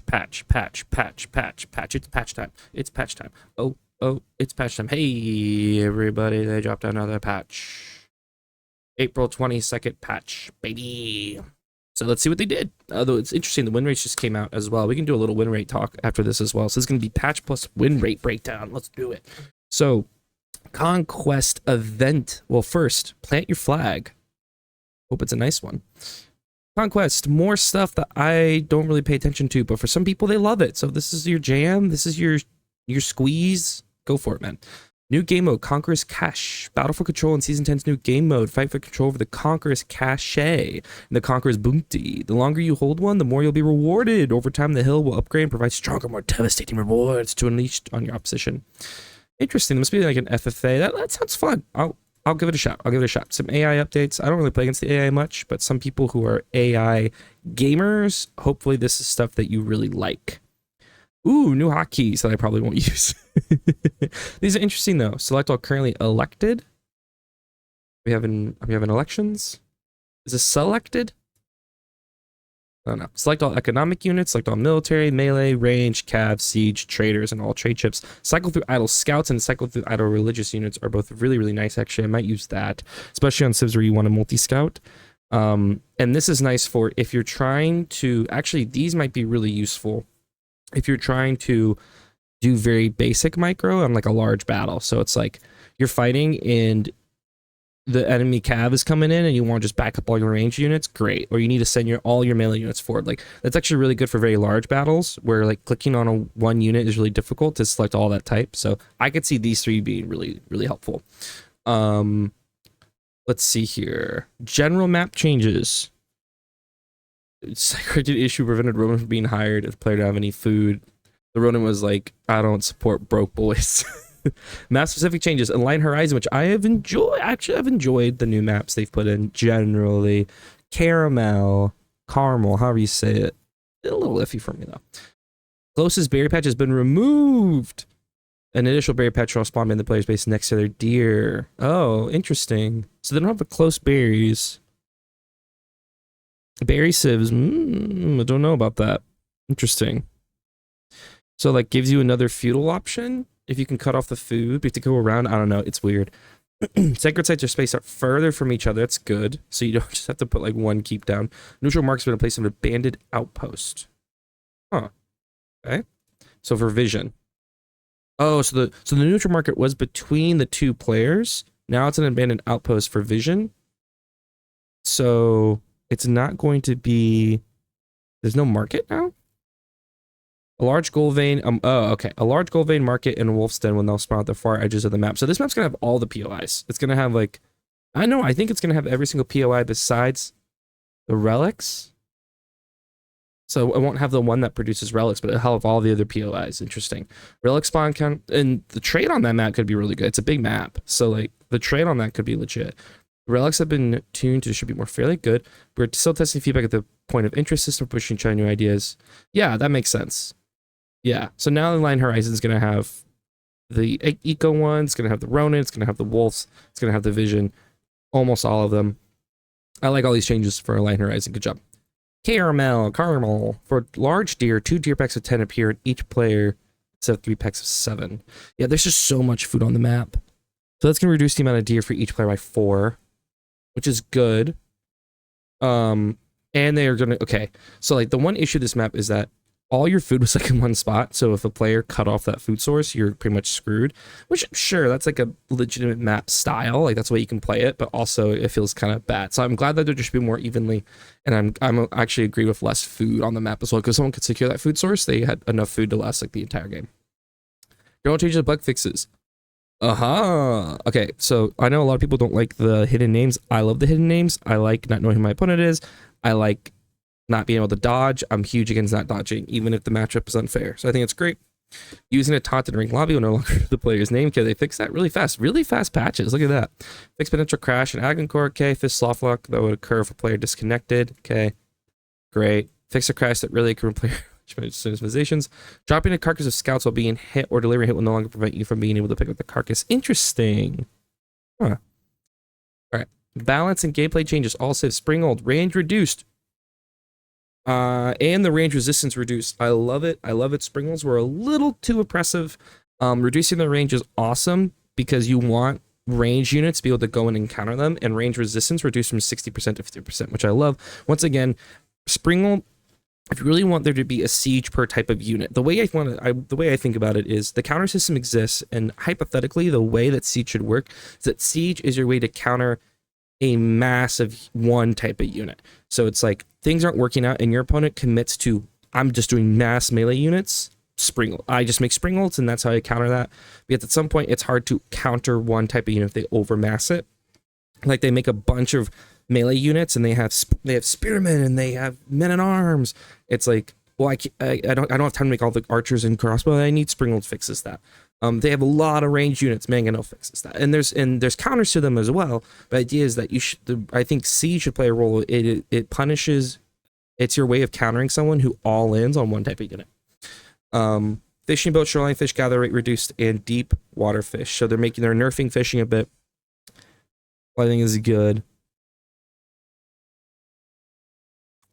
patch. It's patch time. It's patch time. Oh, it's patch time. Hey, everybody, they dropped another patch. April 22nd patch, baby. So let's see what they did. Although it's interesting, the win rates just came out as well. We can do a little win rate talk after this as well. So this is going to be patch plus win rate breakdown. Let's do it. So, Conquest event. Well, first, plant your flag. Hope it's a nice one. Conquest, more stuff that I don't really pay attention to, but for some people, they love it. So this is your jam. This is your squeeze. Go for it, man. New game mode, Conqueror's Cache. Battle for control in Season 10's new game mode. Fight for control over the Conqueror's Cache and the Conqueror's Bounty. The longer you hold one, the more you'll be rewarded. Over time, the hill will upgrade and provide stronger, more devastating rewards to unleash on your opposition. Interesting. There must be like an FFA. That sounds fun. I'll give it a shot. I'll give it a shot. Some AI updates. I don't really play against the AI much, but some people who are AI gamers, hopefully this is stuff that you really like. Ooh, new hotkeys that I probably won't use. These are interesting though. Select all currently elected. We have elections. Is this selected? I don't know. Select all economic units, select all military, melee, range, cav, siege, traders, and all trade chips. Cycle through idle scouts and cycle through idle religious units are both really, really nice, actually. I might use that, especially on civs where you want a multi-scout. And this is nice for if you're trying to... Actually, these might be really useful if you're trying to do very basic micro on like a large battle. So it's like you're fighting and the enemy cav is coming in and you want to just back up all your ranged units, great. Or you need to send all your melee units forward. Like that's actually really good for very large battles where like clicking on one unit is really difficult to select all that type. So I could see these three being really, really helpful. Let's see here. General map changes. Secret issue prevented Ronan from being hired if the player didn't have any food. The Ronan was like, I don't support broke boys. Map specific changes. Enlightened Horizon, which I have enjoyed. Actually, I've enjoyed the new maps they've put in generally. Caramel, however you say it. A little iffy for me though. Closest berry patch has been removed. An additional berry patch will spawn in the player's base next to their deer. Oh, interesting. So they don't have the close berries. Berry sieves. I don't know about that. Interesting. So like gives you another feudal option if you can cut off the food. But you have to go around. I don't know. It's weird. Sacred sites are spaced out further from each other. That's good. So you don't just have to put like one keep down. Neutral marks been in place of an abandoned outpost. Huh. Okay. So for vision. Oh, so the neutral market was between the two players. Now it's an abandoned outpost for vision. So it's not going to be... There's no market now? A large gold vein... oh, okay. A large gold vein market and a wolf's den will now spawn at the far edges of the map. So this map's going to have all the POIs. It's going to have like... I think it's going to have every single POI besides the relics. So it won't have the one that produces relics, but it'll have all the other POIs. Interesting. Relic spawn count... And the trade on that map could be really good. It's a big map. So like the trade on that could be legit. Relics have been tuned to distribute more fairly good. We're still testing feedback at the point of interest system, pushing trying new ideas. Yeah, that makes sense. Yeah, so now the Line Horizon is going to have the Eco one, it's going to have the Ronin, it's going to have the Wolves, it's going to have the Vision, almost all of them. I like all these changes for Line Horizon. Good job. Caramel. For large deer, 2 deer packs of 10 appear in each player instead of 3 packs of 7. Yeah, there's just so much food on the map. So that's going to reduce the amount of deer for each player by 4. Which is good. And they are gonna... Okay, so like the one issue of this map is that all your food was like in one spot. So if a player cut off that food source, you're pretty much screwed. Which, sure, that's like a legitimate map style. Like that's the way you can play it. But also it feels kind of bad. So I'm glad that they're distributed more evenly. And I'm actually agree with less food on the map as well. Because someone could secure that food source. They had enough food to last like the entire game. Don't change the bug fixes. Okay, so I know a lot of people don't like the hidden names. I love the hidden names. I like not knowing who my opponent is. I like not being able to dodge. I'm huge against not dodging, even if the matchup is unfair. So I think it's great. Using a taunt in ring lobby will no longer the player's name. Okay, they fixed that really fast. Really fast patches. Look at that. Fix potential crash and Agoncore. Okay, fix Slothlock that would occur if a player disconnected. Okay, great. Fix a crash that really occur when player civilizations. Dropping a carcass of scouts while being hit or delivering a hit will no longer prevent you from being able to pick up the carcass. Interesting. Huh. Alright. Balance and gameplay changes. All save spring old. Range reduced. And the range resistance reduced. I love it. I love it. Springles were a little too oppressive. Reducing the range is awesome because you want range units to be able to go in and counter them, and range resistance reduced from 60% to 50%, which I love. Once again, Springle, if you really want there to be a siege per type of unit, the way I think about it is the counter system exists, and hypothetically, the way that siege should work is that siege is your way to counter a massive one type of unit. So it's like things aren't working out, and your opponent commits to, I'm just doing mass melee units. Springle. I just make Springles, and that's how I counter that. Because at some point, it's hard to counter one type of unit if they overmass it. Like they make a bunch of melee units, and they have spearmen, and they have men at arms. It's like, well, I don't have time to make all the archers and crossbow. I need Springles fixes that. They have a lot of ranged units. Mangano fixes that, and there's counters to them as well. But the idea is that I think siege should play a role. It punishes. It's your way of countering someone who all ins on one type of unit. Fishing boat, shoreline fish gather rate reduced, and deep water fish. So they're nerfing fishing a bit. I think is good.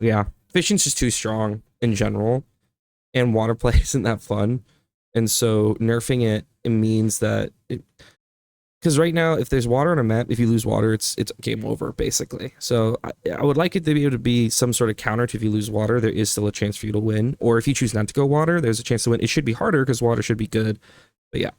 Yeah, fishing's just too strong in general, and water play isn't that fun. And so nerfing it means that because right now, if there's water on a map, if you lose water, it's game over, basically. So I would like it to be able to be some sort of counter to if you lose water, there is still a chance for you to win. Or if you choose not to go water, there's a chance to win. It should be harder because water should be good. But yeah.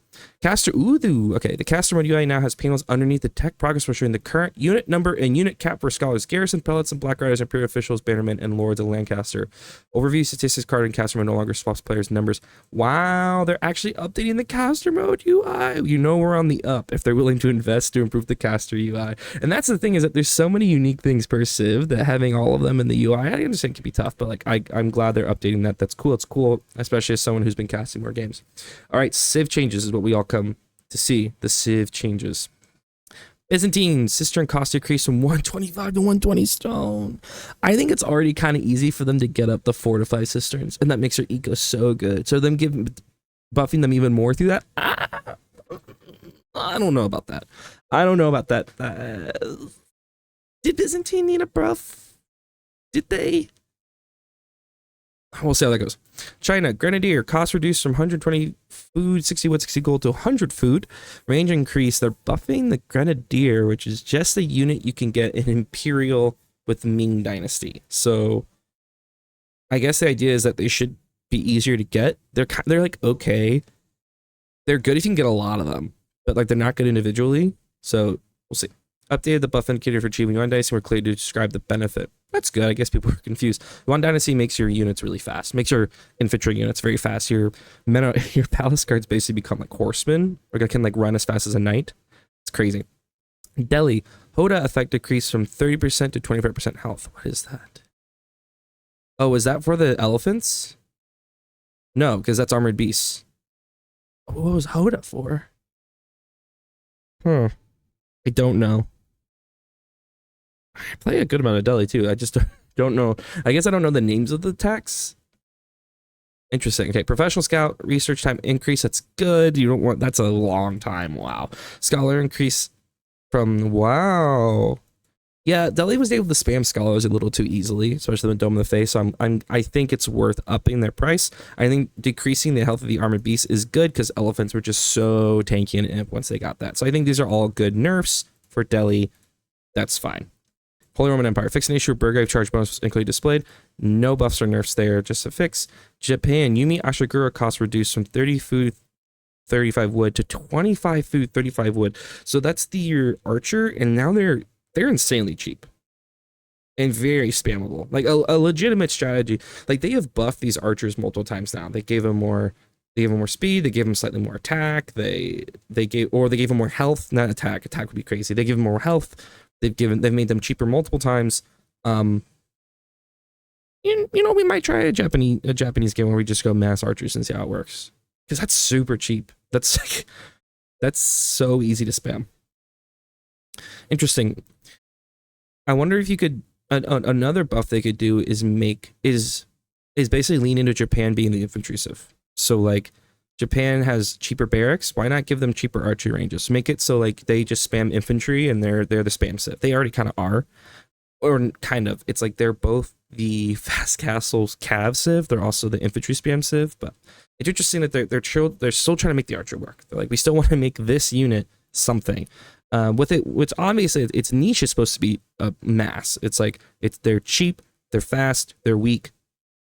Caster, okay, the caster mode UI now has panels underneath the tech progress bar showing the current unit number and unit cap for scholars, garrison, prelates, and black riders, imperial officials, bannermen, and lords of Lancaster. Overview statistics card in caster mode no longer swaps players' numbers. Wow, they're actually updating the caster mode UI. You know we're on the up if they're willing to invest to improve the caster UI. And that's the thing, is that there's so many unique things per civ that having all of them in the UI, I understand can be tough, but like I'm glad they're updating that. That's cool. It's cool, especially as someone who's been casting more games. All right, civ changes is what we all come to see. The civ changes. Byzantine cistern cost decreased from 125 to 120 stone. I think it's already kind of easy for them to get up the 4 to 5 cisterns, and that makes their eco so good. So them buffing them even more through that, I don't know about that. Did Byzantine need a buff? Did they? We'll see how that goes. China, Grenadier, cost reduced from 120 food, 60 wood, 60 gold to 100 food. Range increase. They're buffing the Grenadier, which is just a unit you can get in Imperial with Ming Dynasty. So I guess the idea is that they should be easier to get. They're like, okay. They're good if you can get a lot of them, but like they're not good individually. So we'll see. Updated the buff indicator for achieving Yuan Dynasty, more clearly to describe the benefit. That's good. I guess people are confused. Yuan Dynasty makes your units really fast. Makes your infantry units very fast. Your palace guards basically become like horsemen, or can like run as fast as a knight. It's crazy. Delhi, Hoda effect decreased from 30% to 25% health. What is that? Oh, is that for the elephants? No, because that's armored beasts. What was Hoda for? I don't know. I play a good amount of Delhi too. I just don't know. I guess I don't know the names of the attacks. Interesting. Okay, professional scout research time increase. That's good. You don't want. That's a long time. Wow. Scholar increase from wow. Yeah, Delhi was able to spam scholars a little too easily, especially with Dome of the Face. So I think it's worth upping their price. I think decreasing the health of the armored beasts is good because elephants were just so tanky and imp once they got that. So I think these are all good nerfs for Delhi. That's fine. Holy Roman Empire. Fix an issue of Burgrave charge bonus included displayed. No buffs or nerfs there, just a fix. Japan. Yumi Ashigura cost reduced from 30 food, 35 wood to 25 food, 35 wood. So that's your archer, and now they're insanely cheap. And very spammable. Like a legitimate strategy. Like they have buffed these archers multiple times now. They gave them more speed, they gave them slightly more attack, they gave them more health, not attack. Attack would be crazy. They give them more health. They've made them cheaper multiple times. You know, we might try a Japanese game where we just go mass archers and see how it works. Because that's super cheap. That's so easy to spam. Interesting. I wonder if you could another buff they could do is basically lean into Japan being the infantry civ. So like Japan has cheaper barracks. Why not give them cheaper archery ranges? Make it so like they just spam infantry and they're the spam civ. They already kind of are. or kind of. It's like they're both the fast castle's cav civ. They're also the infantry spam civ. But it's interesting that they're still trying to make the archer work. They're like, we still want to make this unit something. With it, which obviously its niche is supposed to be a mass. It's like they're cheap, they're fast, they're weak.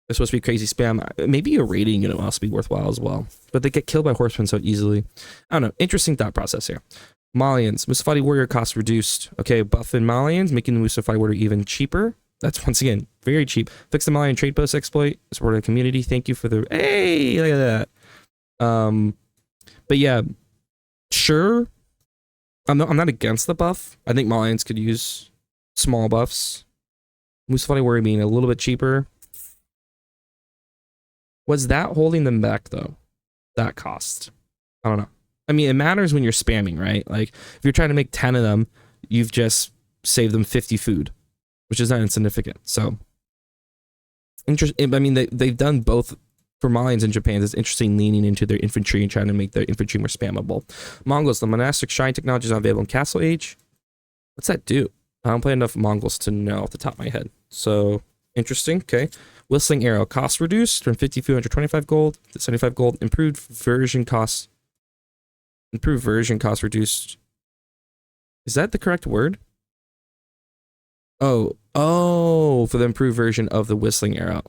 They're supposed to be crazy spam. Maybe a raiding unit will also be worthwhile as well. But they get killed by horsemen so easily. I don't know. Interesting thought process here. Malians. Mustafati warrior cost reduced. Okay, buffing Malians, making the Mustafati warrior even cheaper. That's once again very cheap. Fix the Malian trade post exploit. Support the community. Thank you for the hey, look at that. But yeah, sure. I'm not against the buff. I think Malians could use small buffs. Mustafati warrior being a little bit cheaper. Was that holding them back though? That cost. I don't know. I mean, it matters when you're spamming, right? Like, if you're trying to make 10 of them, you've just saved them 50 food, which is not insignificant. So, interesting. I mean, they've done both for Malians and Japan. It's interesting leaning into their infantry and trying to make their infantry more spammable. Mongols, the monastic shrine technology is not available in Castle Age. What's that do? I don't play enough Mongols to know off the top of my head. So, interesting. Okay. Whistling Arrow, cost reduced from 50 food, 125 gold to 75 gold. Improved version cost reduced. Is that the correct word? Oh, for the improved version of the Whistling Arrow.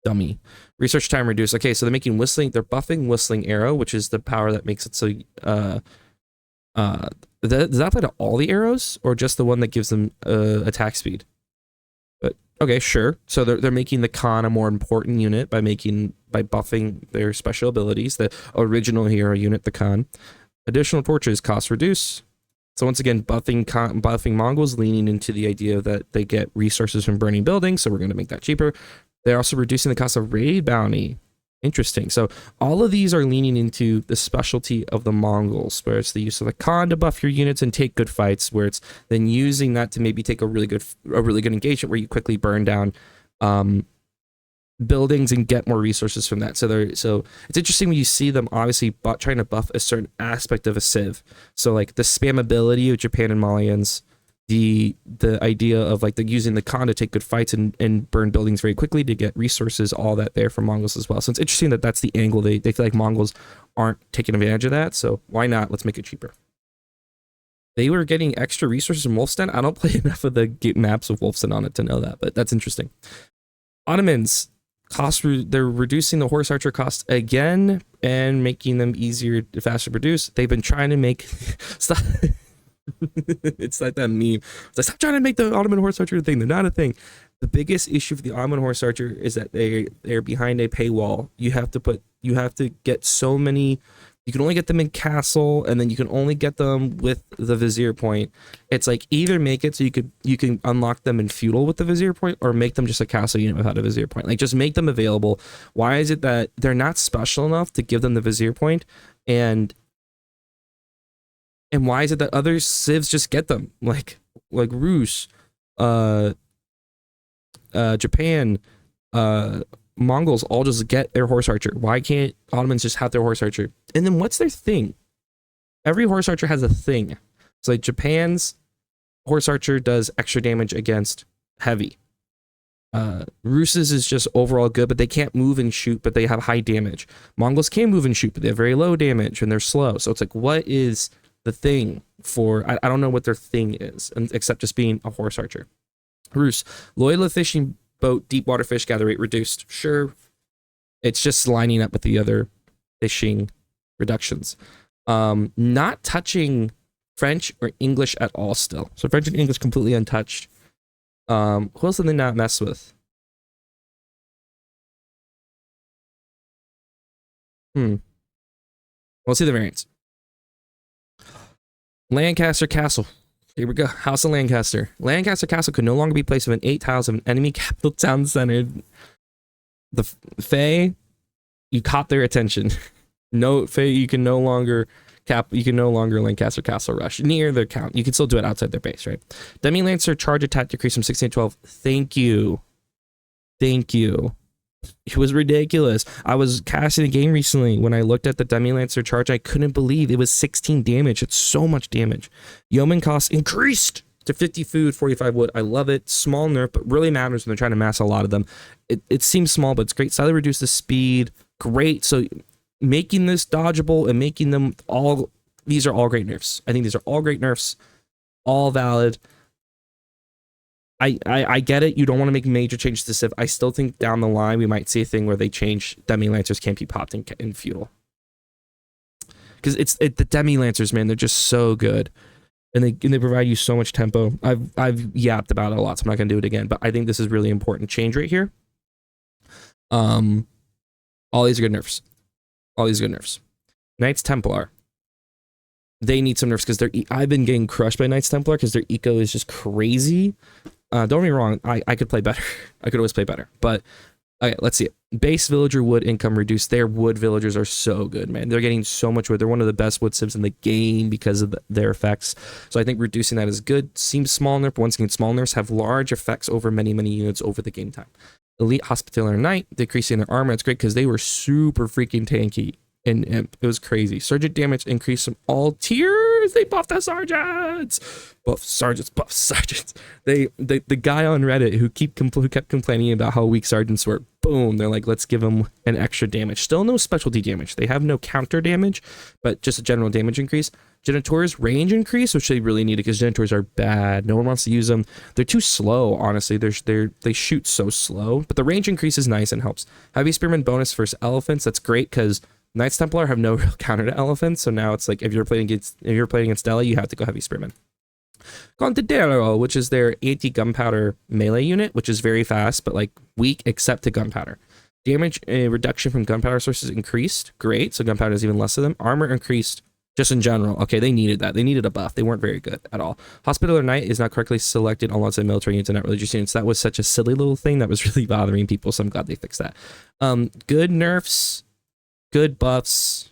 Dummy. Research time reduced. Okay, so they're buffing Whistling Arrow, which is the power that makes it so, does that apply to all the arrows or just the one that gives them attack speed? But okay, sure. So they're making the Khan a more important unit by buffing their special abilities. The original hero unit, the Khan. Additional torches cost reduce. So once again, buffing Mongols, leaning into the idea that they get resources from burning buildings. So we're going to make that cheaper. They're also reducing the cost of raid bounty. Interesting. So all of these are leaning into the specialty of the Mongols, where it's the use of the Khan to buff your units and take good fights, where it's then using that to maybe take a really good engagement where you quickly burn down buildings and get more resources from that. So it's interesting when you see them obviously trying to buff a certain aspect of a civ. So like the spammability of Japan and Malians, the idea of like using the Khan to take good fights and burn buildings very quickly to get resources, all that there for Mongols as well. So it's interesting that that's the angle. They feel like Mongols aren't taking advantage of that. So why not? Let's make it cheaper. They were getting extra resources from Wolfstein. I don't play enough of the maps of Wolfstein on it to know that, but that's interesting. Ottomans, they're reducing the horse archer cost again and making them easier, faster to produce. They've been trying to make stop. It's like that meme. It's like, stop trying to make the Ottoman horse archer a thing. They're not a thing. The biggest issue for the Ottoman horse archer is that they're behind a paywall. You have to get so many. You can only get them in castle, and then you can only get them with the vizier point. It's like either make it so you can unlock them in feudal with the vizier point, or make them just a castle unit without a vizier point. Like just make them available. Why is it that they're not special enough to give them the vizier point, and why is it that other civs just get them? Like Rus, Japan, Mongols all just get their horse archer. Why can't Ottomans just have their horse archer? And then what's their thing? Every horse archer has a thing. It's like Japan's horse archer does extra damage against heavy. Rus's is just overall good, but they can't move and shoot, but they have high damage. Mongols can move and shoot, but they have very low damage and they're slow. So it's like, what is the thing for, I don't know what their thing is, except just being a horse archer. Rus, loyal fishing boat, deep water fish gather rate reduced. Sure. It's just lining up with the other fishing reductions. Not touching French or English at all still. So French and English completely untouched. Who else did they not mess with? We'll see the variants. Lancaster Castle. Here we go. House of Lancaster. Lancaster Castle could no longer be placed within 8 tiles of an enemy capital town center. The Fae, you caught their attention. No, Fae, you can no longer Lancaster Castle rush near their count. You can still do it outside their base, right? Demi Lancer charge attack decrease from 16 to 12. Thank you. It was ridiculous. I was casting a game recently when I looked at the Demi Lancer charge. I couldn't believe it was 16 damage. It's so much damage. Yeoman cost increased to 50 food, 45 wood. I love it. Small nerf, but really matters when they're trying to mass a lot of them. It seems small, but it's great. Slightly reduce the speed. Great. So making this dodgeable and making them all, these are all great nerfs. I think these are all great nerfs, all valid. I get it. You don't want to make major changes to Civ. I still think down the line we might see a thing where they change Demi Lancers can't be popped in feudal. Because the Demi Lancers, man, they're just so good. And they provide you so much tempo. I've yapped about it a lot, so I'm not gonna do it again. But I think this is really important change right here. All these are good nerfs. All these are good nerfs. Knights Templar. They need some nerfs because I've been getting crushed by Knights Templar because their eco is just crazy. Don't get me wrong, I could play better. I could always play better. But okay, let's see it. Base villager wood income reduced. Their wood villagers are so good, man. They're getting so much wood. They're one of the best wood civs in the game because of their effects. So I think reducing that is good. Seems small nerf, but once again, small nerfs have large effects over many, many units over the game time. Elite Hospitaller Knight, decreasing their armor. That's great because they were super freaking tanky in Imp. It was crazy. Sergeant damage increased from all tiers. They buffed the sergeants. Buff sergeants, buff sergeants. The guy on Reddit who kept complaining about how weak sergeants were, boom, they're like, let's give them an extra damage. Still no specialty damage. They have no counter damage, but just a general damage increase. Genitors range increase, which they really need because Genitors are bad. No one wants to use them. They're too slow, honestly. They shoot so slow, but the range increase is nice and helps. Heavy Spearman bonus versus elephants. That's great because Knights Templar have no real counter to elephants, so now it's like if you're playing against Dela, you have to go Heavy Spearman. Contadero, which is their anti-gunpowder melee unit, which is very fast, but like weak except to gunpowder. Damage reduction from gunpowder sources increased. Great, so gunpowder is even less of them. Armor increased just in general. Okay, they needed that. They needed a buff. They weren't very good at all. Hospitaller Knight is not correctly selected on lots of military units and not religious units. That was such a silly little thing that was really bothering people, so I'm glad they fixed that. Good nerfs, good buffs.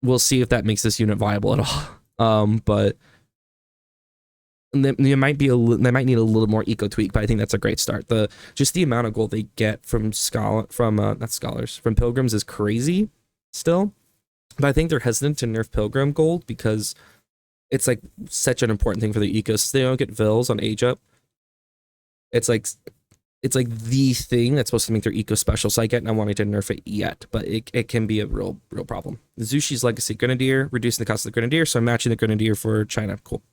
We'll see if that makes this unit viable at all. But they might need a little more eco tweak, but I think that's a great start. Just the amount of gold they get from pilgrims is crazy still, but I think they're hesitant to nerf pilgrim gold because it's like such an important thing for the ecos. They don't get vills on age up. It's like the thing that's supposed to make their eco special. So I get not wanting to nerf it yet, but it can be a real problem. The Zushi's Legacy Grenadier, reducing the cost of the Grenadier, so I'm matching the Grenadier for China. Cool.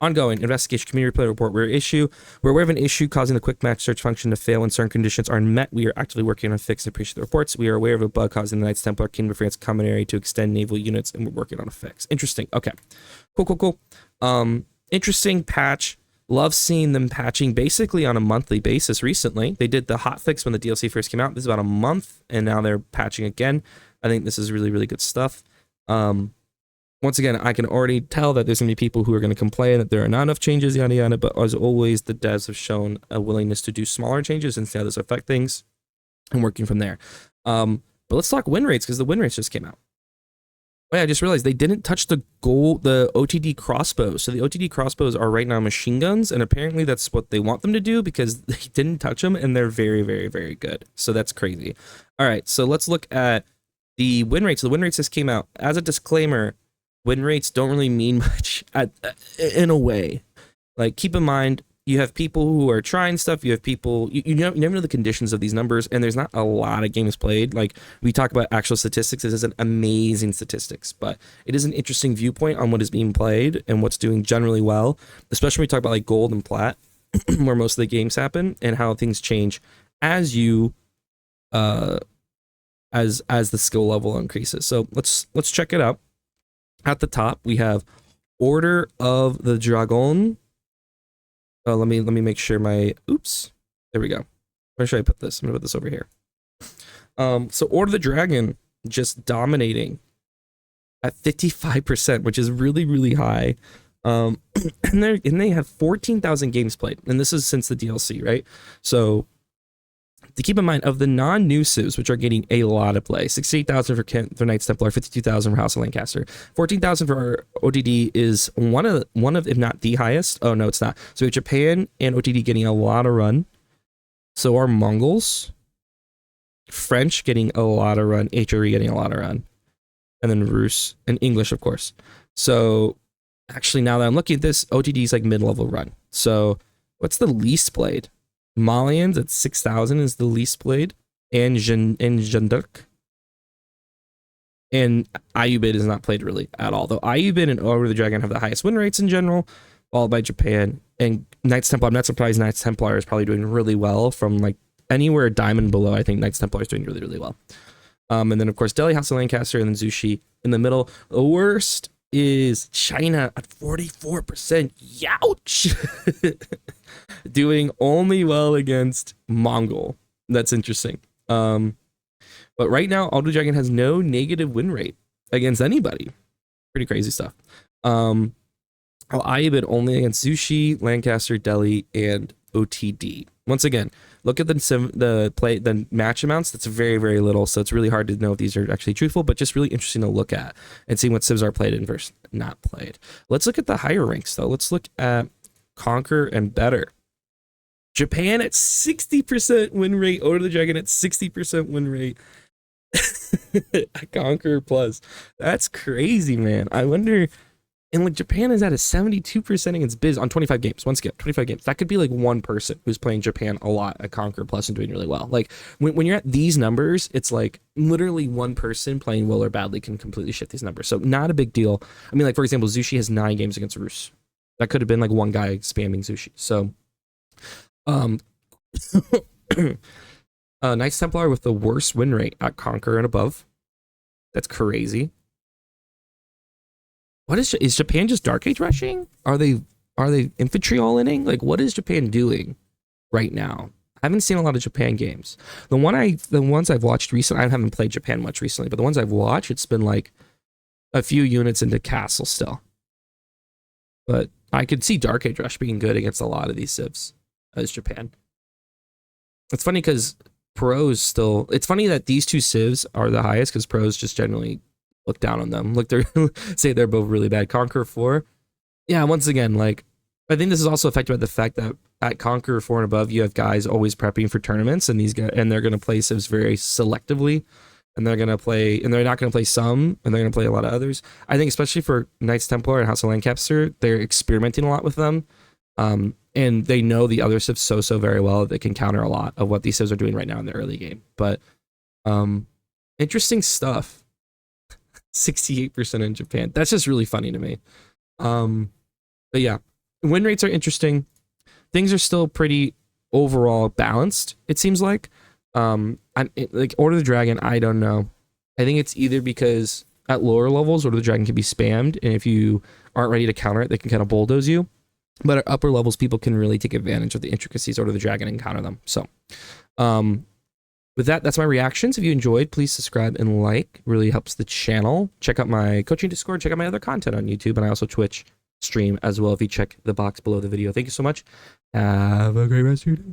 Ongoing investigation community replay report. We're aware of an issue causing the quick match search function to fail when certain conditions are met. We are actively working on a fix and appreciate the reports. We are aware of a bug causing the Knights Templar Kingdom of France common area to extend naval units, and we're working on a fix. Interesting. Okay. Cool. Interesting patch. Love seeing them patching basically on a monthly basis recently. They did the hotfix when the DLC first came out. This is about a month, and now they're patching again. I think this is really, really good stuff. Once again, I can already tell that there's going to be people who are going to complain that there are not enough changes, yada, yada, but as always, the devs have shown a willingness to do smaller changes and see how this affect things and working from there. But let's talk win rates because the win rates just came out. Oh yeah, I just realized they didn't touch the OTD crossbows. So the OTD crossbows are right now machine guns, and apparently that's what they want them to do because they didn't touch them, and they're very, very, very good. So that's crazy. All right, so let's look at the win rates. The win rates just came out. As a disclaimer, win rates don't really mean much in a way. Like, keep in mind, you have people who are trying stuff. You have people, you never know the conditions of these numbers, and there's not a lot of games played. Like, we talk about actual statistics. This isn't amazing statistics, but it is an interesting viewpoint on what is being played and what's doing generally well, especially when we talk about like gold and plat, where most of the games happen, and how things change as you, as the skill level increases. So let's check it out. At the top, we have Order of the Dragon. Oh, let me make sure my, oops, there we go. Where should I put this? I'm gonna put this over here. So Order of the Dragon just dominating at 55%, which is really, really high. And they have 14,000 games played, and this is since the DLC, right? So to keep in mind, of the non-new civs, which are getting a lot of play, 68,000 for Knights Templar, 52,000 for House of Lancaster, 14,000 for OTD is one of, if not the highest. Oh no, it's not. So we have Japan and OTD getting a lot of run. So are Mongols, French getting a lot of run, HRE getting a lot of run, and then Rus and English, of course. So Actually, now that I'm looking at this, OTD is like mid-level run. So what's the least played? Malians at 6,000 is the least played. And Janduk. And Ayubid is not played really at all. Though Ayubid and Over the Dragon have the highest win rates in general, followed by Japan. And Knights Templar, I'm not surprised Knights Templar is probably doing really well from like anywhere diamond below. I think Knights Templar is doing really, really well. And then, of course, Delhi, House of Lancaster, and then Zushi in the middle. The worst is China at 44%. Youch! Doing only well against Mongol. That's interesting. But right now, Aldo Dragon has no negative win rate against anybody. Pretty crazy stuff. Ayubid only against Zushi, Lancaster, Delhi, and OTD. Once again, look at the match amounts. That's very, very little, so it's really hard to know if these are actually truthful, but just really interesting to look at and see what civs are played and versus not played. Let's look at the higher ranks, though. Let's look at Conquer and Better. Japan at 60% win rate. Over the Dragon at 60% win rate. Conquer Plus. That's crazy, man. I wonder... And like Japan is at a 72% against Biz on 25 games. One skip, 25 games. That could be like one person who's playing Japan a lot at Conquer Plus and doing really well. Like when you're at these numbers, it's like literally one person playing well or badly can completely shift these numbers. So not a big deal. I mean, like for example, Zushi has 9 games against Rus. That could have been like one guy spamming Zushi. So, Knights Templar with the worst win rate at Conquer and above. That's crazy. What is Japan just Dark Age rushing? Are they infantry all-inning? Like what is Japan doing right now? I haven't seen a lot of Japan games. The ones I've watched recently, I haven't played Japan much recently, but the ones I've watched, it's been like a few units into castle still. But I could see Dark Age Rush being good against a lot of these civs as Japan. It's funny because pros still, it's funny that these two civs are the highest because pros just generally look down on them. Look, they're say they're both really bad. Conquer 4. Yeah, once again, like I think this is also affected by the fact that at Conquer 4 and above, you have guys always prepping for tournaments, and these guys, and they're gonna play civs very selectively, and they're gonna play, and they're not gonna play some, and they're gonna play a lot of others. I think especially for Knights Templar and House of Lancaster, they're experimenting a lot with them. And they know the other civs so very well that they can counter a lot of what these civs are doing right now in the early game. But interesting stuff. 68% in Japan. That's just really funny to me. But yeah, win rates are interesting. Things are still pretty overall balanced, it seems like. Like Order of the Dragon, I don't know. I think it's either because at lower levels, Order of the Dragon can be spammed, and if you aren't ready to counter it, they can kind of bulldoze you. But at upper levels, people can really take advantage of the intricacies of Order of the Dragon and counter them. So, with that, that's my reactions. If you enjoyed, please subscribe and like. It really helps the channel. Check out my coaching Discord. Check out my other content on YouTube. And I also Twitch stream as well if you check the box below the video. Thank you so much. Have a great rest of your day.